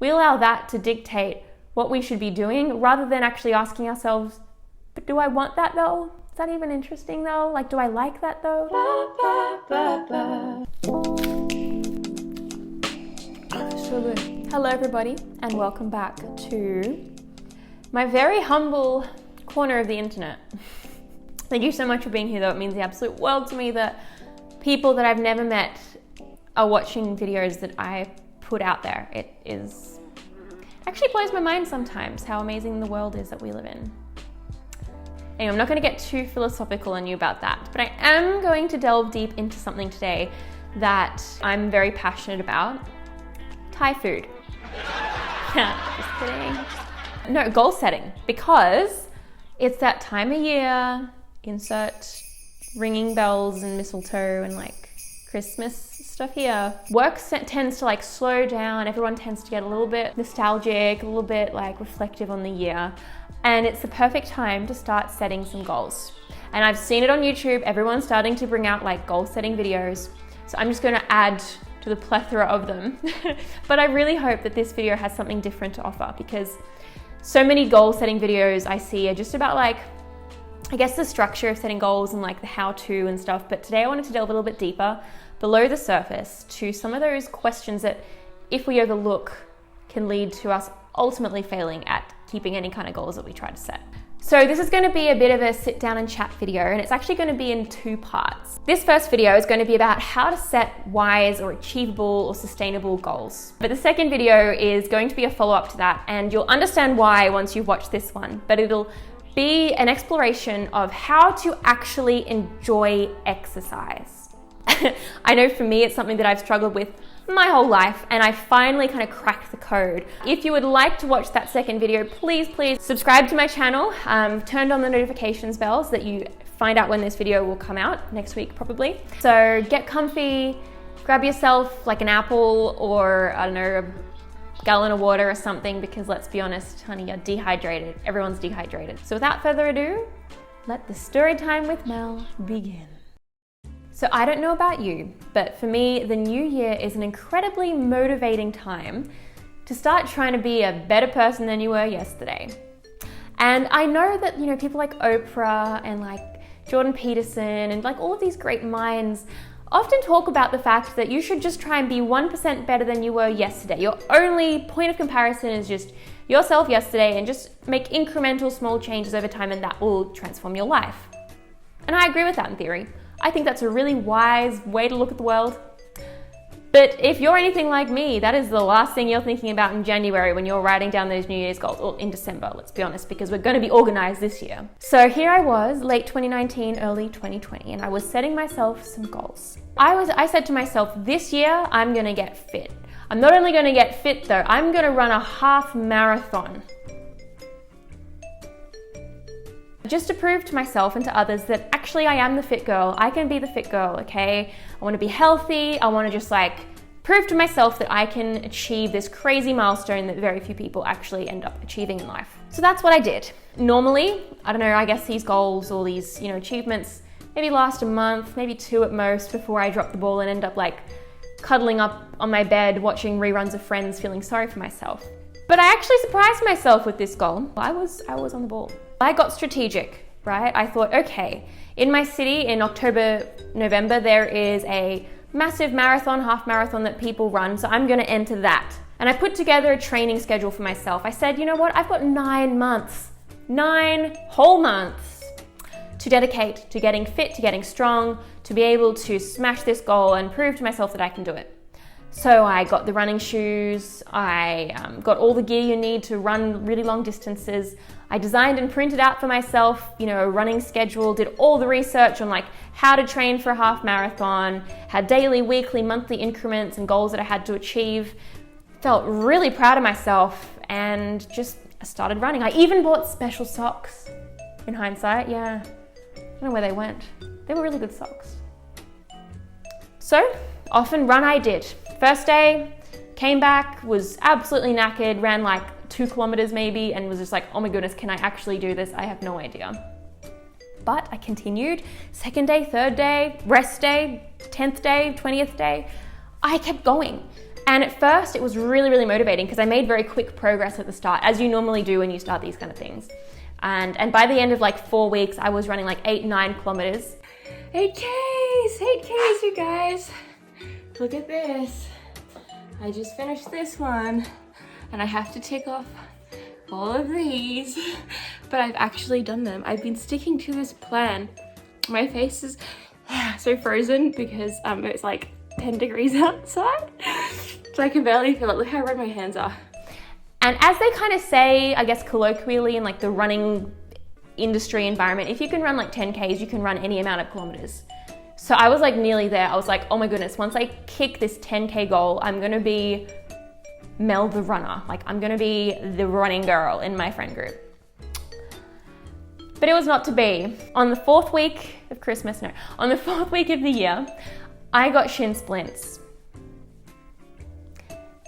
We allow that to dictate what we should be doing rather than actually asking ourselves, but do I want that though? Is that even interesting though? Like, do I like that though? So good. Hello everybody, and welcome back to my very humble corner of the internet. Thank you so much for being here though. It means the absolute world to me that people that I've never met are watching videos that I put out there. It actually blows my mind sometimes how amazing the world is that we live in. Anyway, I'm not going to get too philosophical on you about that, but I am going to delve deep into something today that I'm very passionate about. Thai food. Just kidding. No, goal setting, because it's that time of year, insert ringing bells and mistletoe and like Christmas stuff here. Work tends to like slow down. Everyone tends to get a little bit nostalgic, a little bit like reflective on the year. And it's the perfect time to start setting some goals. And I've seen it on YouTube. Everyone's starting to bring out like goal setting videos. So I'm just going to add to the plethora of them. But I really hope that this video has something different to offer, because so many goal setting videos I see are just about like, I guess, the structure of setting goals and like the how-to and stuff. But today I wanted to delve a little bit deeper below the surface to some of those questions that, if we overlook, can lead to us ultimately failing at keeping any kind of goals that we try to set. So this is going to be a bit of a sit down and chat video, and it's actually going to be in two parts. This first video is going to be about how to set wise or achievable or sustainable goals. But the second video is going to be a follow-up to that, and you'll understand why once you've watched this one. But it'll be an exploration of how to actually enjoy exercise. I know for me, it's something that I've struggled with my whole life, and I finally kind of cracked the code. If you would like to watch that second video, please subscribe to my channel. Turn on the notifications bell so that you find out when this video will come out, next week probably. So get comfy, grab yourself like an apple or, I don't know, a gallon of water or something, because let's be honest, honey, you're dehydrated. Everyone's dehydrated. So without further ado, let the story time with Mel begin. So I don't know about you, but for me, the new year is an incredibly motivating time to start trying to be a better person than you were yesterday. And I know that, you know, people like Oprah and like Jordan Peterson and like all of these great minds often talk about the fact that you should just try and be 1% better than you were yesterday. Your only point of comparison is just yourself yesterday, and just make incremental small changes over time, and that will transform your life. And I agree with that in theory. I think that's a really wise way to look at the world. But if you're anything like me, that is the last thing you're thinking about in January when you're writing down those New Year's goals, or in December, let's be honest, because we're going to be organized this year. So here I was, late 2019, early 2020, and I was setting myself some goals. I said to myself, this year I'm going to get fit. I'm not only going to get fit though, I'm going to run a half marathon. Just to prove to myself and to others that actually I am the fit girl. I can be the fit girl, okay? I want to be healthy. I want to just like prove to myself that I can achieve this crazy milestone that very few people actually end up achieving in life. So that's what I did. Normally, I don't know, I guess these goals or these, you know, achievements maybe last a month, maybe two at most, before I drop the ball and end up like cuddling up on my bed, watching reruns of Friends, feeling sorry for myself. But I actually surprised myself with this goal. I was on the ball. I got strategic, right? I thought, okay, in my city in October, November, there is a massive marathon, half marathon that people run. So I'm going to enter that. And I put together a training schedule for myself. I said, you know what? I've got 9 months, 9 whole months to dedicate to getting fit, to getting strong, to be able to smash this goal and prove to myself that I can do it. So I got the running shoes, I got all the gear you need to run really long distances. I designed and printed out for myself, you know, a running schedule, did all the research on like how to train for a half marathon, had daily, weekly, monthly increments and goals that I had to achieve. Felt really proud of myself and just started running. I even bought special socks in hindsight, yeah. I don't know where they went. They were really good socks. So off and run I did. First day, came back, was absolutely knackered, ran like 2 kilometers maybe, and was just like, oh my goodness, can I actually do this? I have no idea. But I continued. Second day, third day, rest day, 10th day, 20th day. I kept going. And at first it was really, really motivating because I made very quick progress at the start, as you normally do when you start these kind of things. And by the end of like 4 weeks, I was running like 8-9 kilometers. 8Ks, you guys. Look at this. I just finished this one and I have to tick off all of these, but I've actually done them. I've been sticking to this plan. My face is so frozen because it's like 10 degrees outside, so I can barely feel it. Look how red my hands are. And as they kind of say, I guess colloquially in like the running industry environment, if you can run like 10Ks, you can run any amount of kilometers. So I was like nearly there. I was like, oh my goodness, once I kick this 10K goal, I'm gonna be Mel the runner. Like I'm gonna be the running girl in my friend group. But it was not to be. On the 4th week of Christmas, no, on the 4th week of the year, I got shin splints.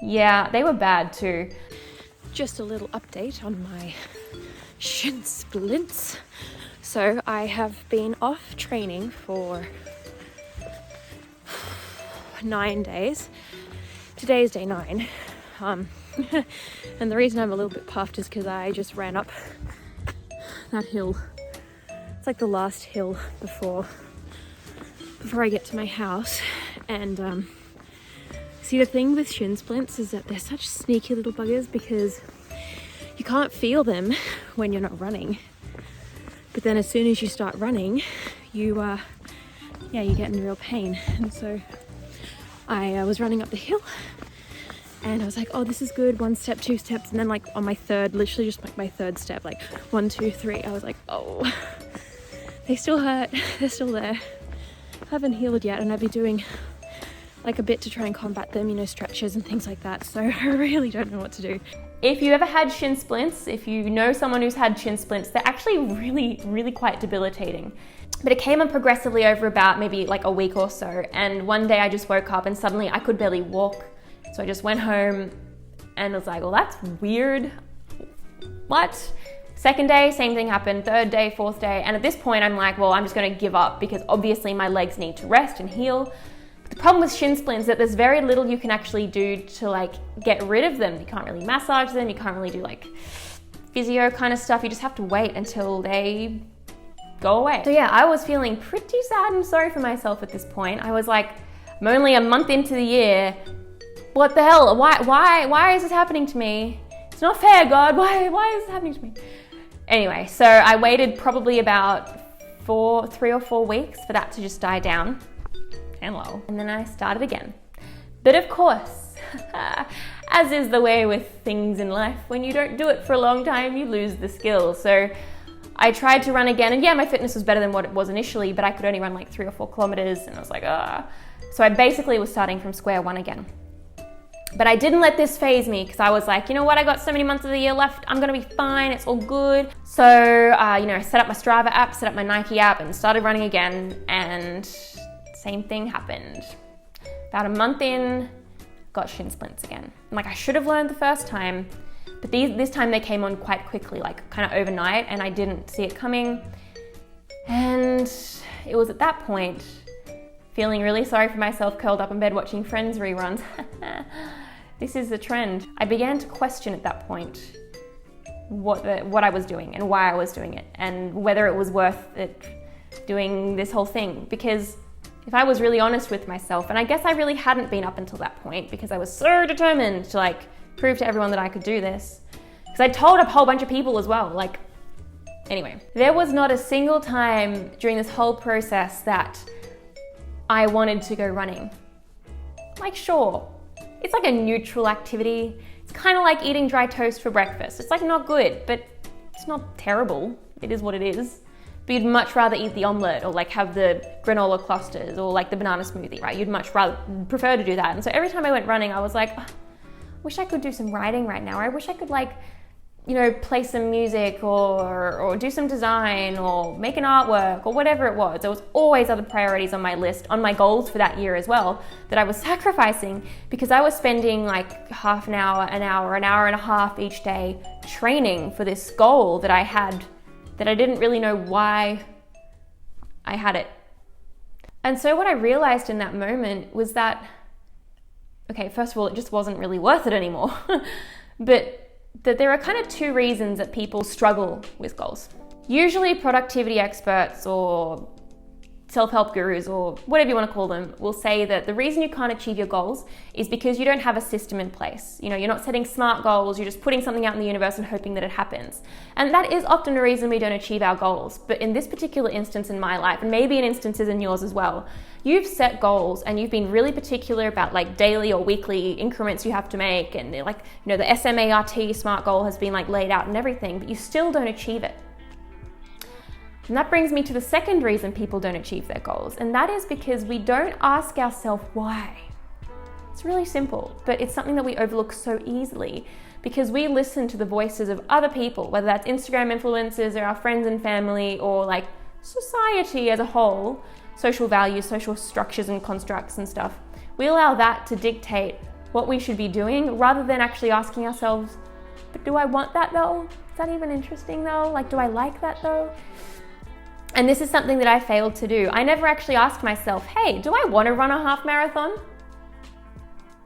Yeah, they were bad too. Just a little update on my shin splints. So I have been off training for 9 days. Today is day 9. And the reason I'm a little bit puffed is because I just ran up that hill. It's like the last hill before I get to my house. And see, the thing with shin splints is that they're such sneaky little buggers because you can't feel them when you're not running. But then as soon as you start running, you get in real pain. And so I was running up the hill and I was like, oh, this is good. 1 step, 2 steps. And then like on my third, literally just like my 3rd step, like 1, 2, 3, I was like, oh, they still hurt. They're still there. I haven't healed yet. And I've been doing like a bit to try and combat them, you know, stretches and things like that. So I really don't know what to do. If you ever had shin splints, if you know someone who's had shin splints, they're actually really, really quite debilitating. But it came on progressively over about maybe like a week or so. And one day I just woke up and suddenly I could barely walk. So I just went home and was like, well, that's weird. What? 2nd day, same thing happened. 3rd day, 4th day. And at this point I'm like, well, I'm just gonna give up because obviously my legs need to rest and heal. The problem with shin splints is that there's very little you can actually do to like get rid of them. You can't really massage them. You can't really do like physio kind of stuff. You just have to wait until they go away. So yeah, I was feeling pretty sad and sorry for myself at this point. I was like, I'm only a month into the year. What the hell? Why is this happening to me? It's not fair, God. Why is this happening to me? Anyway, so I waited probably about 3 or 4 weeks for that to just die down. Hello. And then I started again. But of course, as is the way with things in life, when you don't do it for a long time, you lose the skill. So I tried to run again, and yeah, my fitness was better than what it was initially, but I could only run like 3 or 4 kilometers, and I was like, ah. So I basically was starting from square one again. But I didn't let this phase me because I was like, you know what, I got so many months of the year left, I'm gonna be fine, it's all good. So, I set up my Strava app, set up my Nike app, and started running again, and same thing happened. About a month in, got shin splints again. Like I should have learned the first time, but this time they came on quite quickly, like kind of overnight, and I didn't see it coming. And it was at that point, feeling really sorry for myself, curled up in bed watching Friends reruns. This is the trend. I began to question at that point what I was doing and why I was doing it, and whether it was worth it doing this whole thing. Because if I was really honest with myself, and I guess I really hadn't been up until that point because I was so determined to like prove to everyone that I could do this. Because I told a whole bunch of people as well, like, anyway. There was not a single time during this whole process that I wanted to go running. Like, sure, it's like a neutral activity. It's kind of like eating dry toast for breakfast. It's like not good, but it's not terrible. It is what it is. But you'd much rather eat the omelette or like have the granola clusters or like the banana smoothie, right? You'd much rather prefer to do that. And so every time I went running, I was like, oh, I wish I could do some writing right now. Or I wish I could like, play some music or do some design or make an artwork or whatever it was. There was always other priorities on my list, on my goals for that year as well, that I was sacrificing because I was spending like half an hour and a half each day training for this goal that I had, that I didn't really know why I had it. And so what I realized in that moment was that okay, first of all, it just wasn't really worth it anymore. But that there are kind of two reasons that people struggle with goals. Usually productivity experts or self-help gurus or whatever you want to call them will say that the reason you can't achieve your goals is because you don't have a system in place. You're not setting smart goals, you're just putting something out in the universe and hoping that it happens. And that is often a reason we don't achieve our goals. But in this particular instance in my life, and maybe in instances in yours as well, you've set goals and you've been really particular about like daily or weekly increments you have to make, and the SMART SMART goal has been like laid out and everything, but you still don't achieve it. And that brings me to the second reason people don't achieve their goals, and that is because we don't ask ourselves why. It's really simple, but it's something that we overlook so easily because we listen to the voices of other people, whether that's Instagram influencers or our friends and family or like society as a whole, social values, social structures and constructs and stuff. We allow that to dictate what we should be doing rather than actually asking ourselves, but do I want that though? Is that even interesting though? Like, do I like that though? And this is something that I failed to do. I never actually asked myself, hey, do I want to run a half marathon?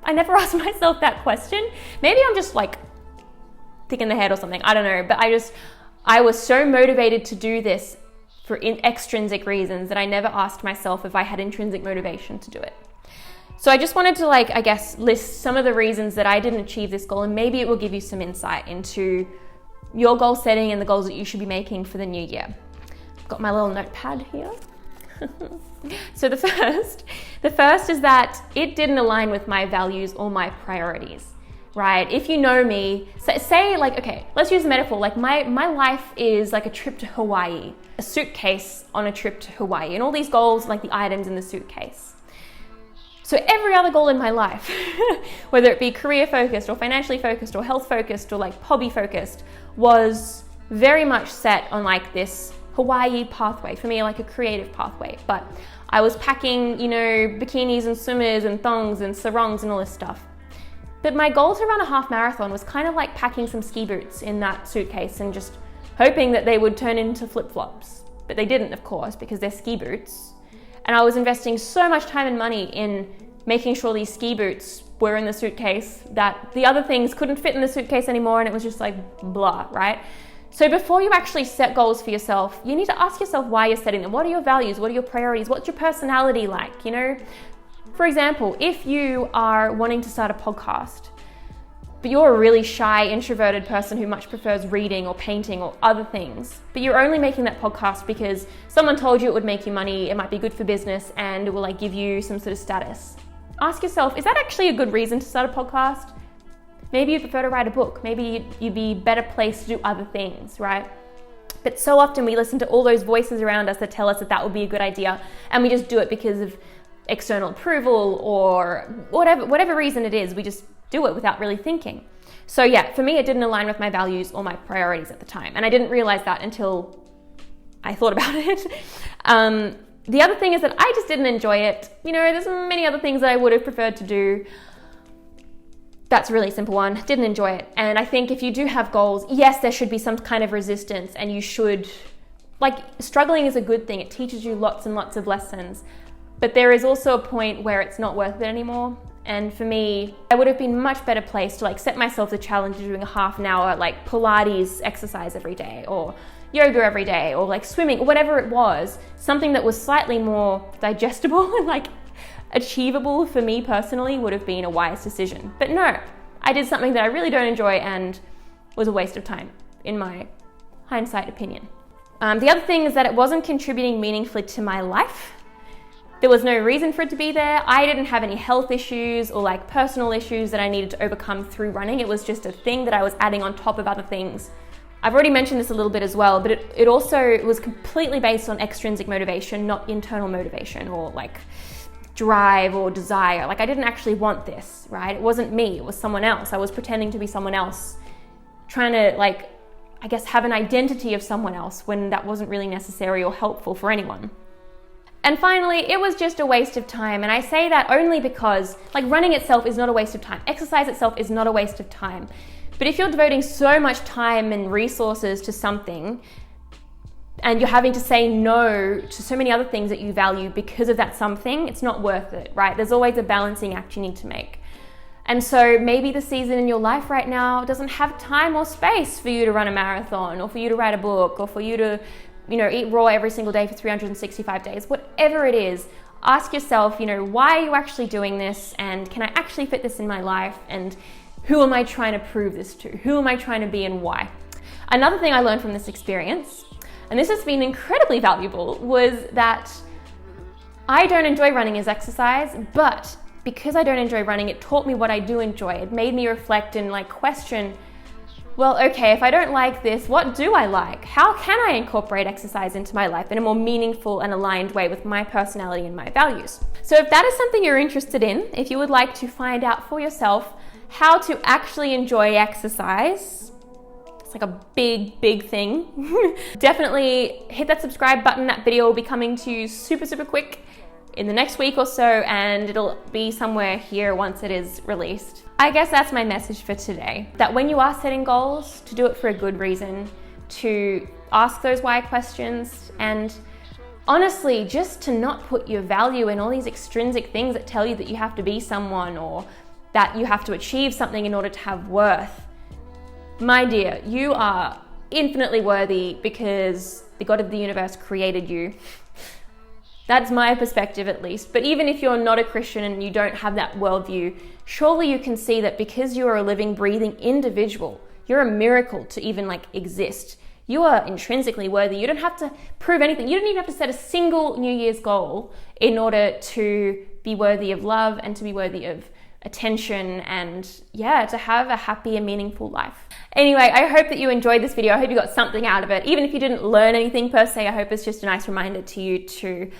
I never asked myself that question. Maybe I'm just like thick in the head or something. I don't know. But I was so motivated to do this for extrinsic reasons that I never asked myself if I had intrinsic motivation to do it. So I just wanted to list some of the reasons that I didn't achieve this goal, and maybe it will give you some insight into your goal setting and the goals that you should be making for the new year. Got my little notepad here. So the first is that it didn't align with my values or my priorities, right? If you know me, say okay, let's use a metaphor. Like my life is like a trip to Hawaii, a suitcase on a trip to Hawaii, and all these goals, like the items in the suitcase. So every other goal in my life, whether it be career focused or financially focused or health focused or like hobby focused, was very much set on like this Hawaii pathway, for me like a creative pathway. But I was packing, bikinis and swimmers and thongs and sarongs and all this stuff. But my goal to run a half marathon was kind of like packing some ski boots in that suitcase and just hoping that they would turn into flip-flops. But they didn't, of course, because they're ski boots. And I was investing so much time and money in making sure these ski boots were in the suitcase that the other things couldn't fit in the suitcase anymore, and it was just like blah, right? So before you actually set goals for yourself, you need to ask yourself why you're setting them. What are your values? What are your priorities? What's your personality like? For example, if you are wanting to start a podcast, but you're a really shy, introverted person who much prefers reading or painting or other things, but you're only making that podcast because someone told you it would make you money, it might be good for business, and it will give you some sort of status. Ask yourself, is that actually a good reason to start a podcast? Maybe you prefer to write a book. Maybe you'd be better placed to do other things, right? But so often we listen to all those voices around us that tell us that would be a good idea, and we just do it because of external approval or whatever reason it is. We just do it without really thinking. So yeah, for me, it didn't align with my values or my priorities at the time, and I didn't realize that until I thought about it. The other thing is that I just didn't enjoy it. There's many other things that I would have preferred to do. That's a really simple one. Didn't enjoy it. And I think if you do have goals, yes, there should be some kind of resistance, and you should, struggling is a good thing. It teaches you lots and lots of lessons. But there is also a point where it's not worth it anymore. And for me, I would have been much better placed to set myself the challenge of doing a half an hour Pilates exercise every day, or yoga every day, or swimming, or whatever it was, something that was slightly more digestible and achievable for me personally would have been a wise decision. But no, I did something that I really don't enjoy and was a waste of time, in my hindsight opinion. The other thing is that it wasn't contributing meaningfully to my life. There was no reason for it to be there. I didn't have any health issues or personal issues that I needed to overcome through running. It was just a thing that I was adding on top of other things. I've already mentioned this a little bit as well, but it also was completely based on extrinsic motivation, not internal motivation or drive or desire. I didn't actually want this, right? It wasn't me, it was someone else. I was pretending to be someone else, trying to have an identity of someone else when that wasn't really necessary or helpful for anyone. And finally, it was just a waste of time. And I say that only because running itself is not a waste of time. Exercise itself is not a waste of time. But if you're devoting so much time and resources to something, and you're having to say no to so many other things that you value because of that something, it's not worth it, right? There's always a balancing act you need to make. And so maybe the season in your life right now doesn't have time or space for you to run a marathon, or for you to write a book, or for you to, eat raw every single day for 365 days. Whatever it is, ask yourself, why are you actually doing this? And can I actually fit this in my life? And who am I trying to prove this to? Who am I trying to be and why? Another thing I learned from this experience, and this has been incredibly valuable, was that I don't enjoy running as exercise, but because I don't enjoy running, it taught me what I do enjoy. It made me reflect and question, well, okay, if I don't like this, what do I like? How can I incorporate exercise into my life in a more meaningful and aligned way with my personality and my values? So if that is something you're interested in, if you would like to find out for yourself how to actually enjoy exercise, it's like a big thing, definitely hit that subscribe button. That video will be coming to you super quick in the next week or so, and it'll be somewhere here once it is released. I guess that's my message for today, that when you are setting goals, to do it for a good reason, to ask those why questions, and honestly, just to not put your value in all these extrinsic things that tell you that you have to be someone, or that you have to achieve something in order to have worth. My dear, you are infinitely worthy because the God of the universe created you. That's my perspective, at least. But even if you're not a Christian and you don't have that worldview, surely you can see that because you are a living, breathing individual, you're a miracle to even exist. You are intrinsically worthy. You don't have to prove anything. You don't even have to set a single New Year's goal in order to be worthy of love and to be worthy of attention and to have a happy and meaningful life. Anyway, I hope that you enjoyed this video. I hope you got something out of it. Even if you didn't learn anything per se, I hope it's just a nice reminder to you to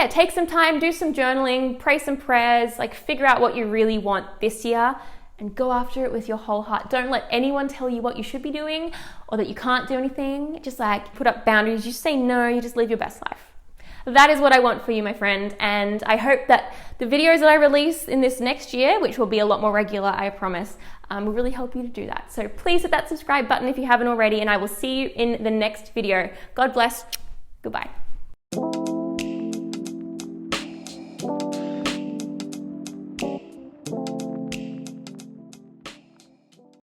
take some time, do some journaling, pray some prayers, figure out what you really want this year and go after it with your whole heart. Don't let anyone tell you what you should be doing or that you can't do anything. Just put up boundaries. You say no, you just live your best life. That is what I want for you, my friend, and I hope that the videos that I release in this next year, which will be a lot more regular, I promise, will really help you to do that. So please hit that subscribe button if you haven't already, and I will see you in the next video. God bless. Goodbye.